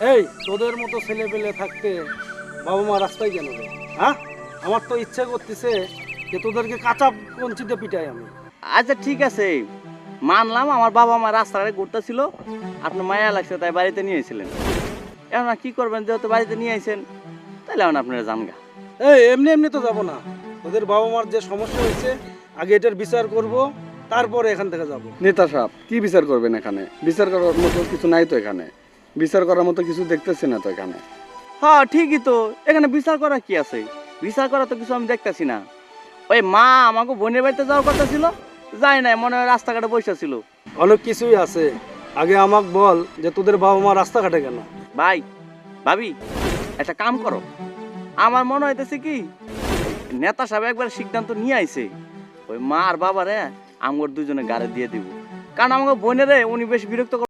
এই তোদের মতো ছেলে পেলে থাকতে বাবা মা রাস্তায় কেন রে? হ্যাঁ, আমার তো ইচ্ছে করতেছে যে তোদেরকে কাঁচা কঞ্চিতে পিটাই আমি। আচ্ছা ঠিক আছে, মানলাম আমার বাবা মা রাস্তাঘাটে ঘুরতেছিল, আপনার মায়া লাগছে তাই বাড়িতে নিয়ে এসেছিলেন। এখন আর কি করবেন, যেহেতু বাড়িতে নিয়ে আইছেন তাহলে এখন আপনারা জানগা। এই এমনি এমনি তো যাব না, তোদের বাবা মার যে সমস্যা হয়েছে আগে এটার বিচার করব, তারপরে এখান থেকে যাব। নেতা সাহেব কি বিচার করবেন এখানে? বিচার করার মতো কিছু নাই তো এখানে, বিচার করার মতো কিছু দেখতেছি না তো এখানে। হ্যাঁ ঠিকই তো, এখানে বিচার করা কি আছে? বিচার করা তো কিছু আমি দেখতেছি না। ওই মা আমাকে বোনের বাড়িতে যাওয়ার কথা ছিল, যাই নাই, মনে হয় রাস্তাঘাটে বসে ছিল। অনেক কিছুই আছে, আগে আমাকে বল যে তোদের বাবা মা রাস্তাঘাটে কেন? ভাই ভাবি একটা কাম করো, আমার মনে হইতেছে কি নেতা সাহেব একবার সিদ্ধান্ত নিয়ে আইছে, ওই মা আর বাবারে আমার দুজনে গাড়ি দিয়ে দিব, কারণ আমাকে বোনেরে উনি বেশ বিরক্ত